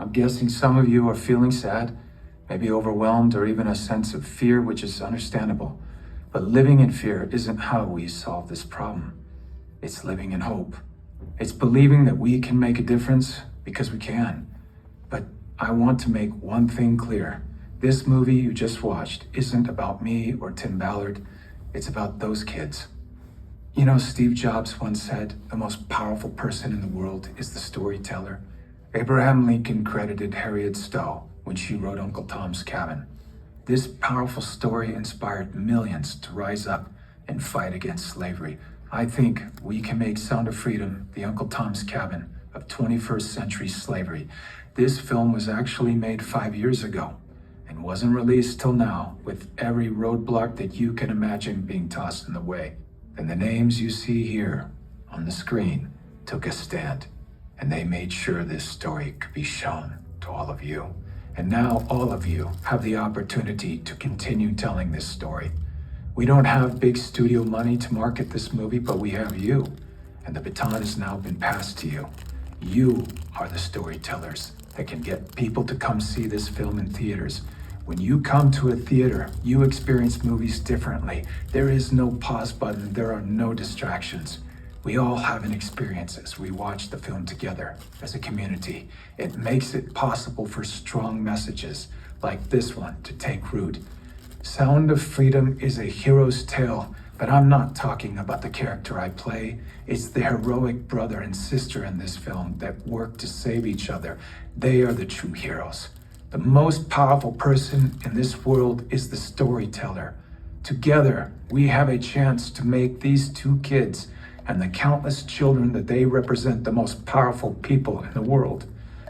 I'm guessing some of you are feeling sad, maybe overwhelmed, or even a sense of fear, which is understandable. But living in fear isn't how we solve this problem. It's living in hope. It's believing that we can make a difference because we can. But I want to make one thing clear. This movie you just watched isn't about me or Tim Ballard. It's about those kids. You know, Steve Jobs once said, the most powerful person in the world is the storyteller. Abraham Lincoln credited Harriet Stowe when she wrote Uncle Tom's Cabin. This powerful story inspired millions to rise up and fight against slavery. I think we can make Sound of Freedom the Uncle Tom's Cabin of 21st century slavery. This film was actually made 5 years ago and wasn't released till now, with every roadblock that you can imagine being tossed in the way. And the names you see here on the screen took a stand, and they made sure this story could be shown to all of you. And now all of you have the opportunity to continue telling this story. We don't have big studio money to market this movie, but we have you, and the baton has now been passed to you. You are the storytellers that can get people to come see this film in theaters. When you come to a theater, you experience movies differently. There is no pause button, there are no distractions. We all have an experience as we watch the film together as a community. It makes it possible for strong messages like this one to take root. Sound of Freedom is a hero's tale, but I'm not talking about the character I play. It's the heroic brother and sister in this film that work to save each other. They are the true heroes. The most powerful person in this world is the storyteller. Together, we have a chance to make these two kids and the countless children that they represent the most powerful people in the world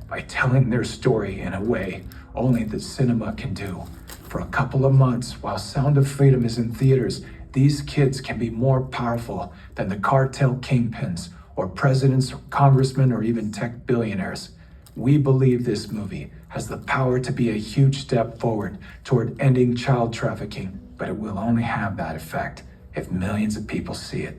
by telling their story in a way only the cinema can do. For a couple of months, while Sound of Freedom is in theaters, these kids can be more powerful than the cartel kingpins or presidents or congressmen or even tech billionaires. We believe this movie has the power to be a huge step forward toward ending child trafficking, but it will only have that effect if millions of people see it.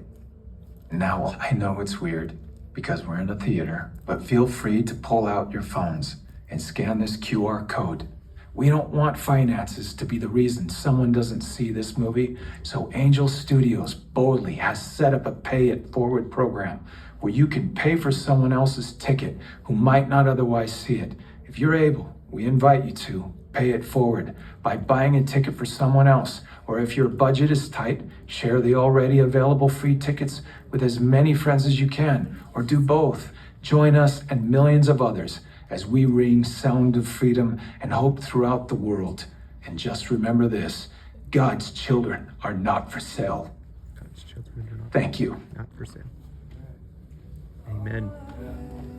Now, I know it's weird because we're in a theater, but feel free to pull out your phones and scan this QR code. We don't want finances to be the reason someone doesn't see this movie, so Angel Studios boldly has set up a Pay It Forward program where you can pay for someone else's ticket who might not otherwise see it. If you're able, we invite you to pay it forward by buying a ticket for someone else, or if your budget is tight, share the already available free tickets with as many friends as you can, or do both. Join us and millions of others as we ring Sound of Freedom and hope throughout the world. And just remember this, God's children are not for sale. God's children are not Thank you. not for sale. Amen.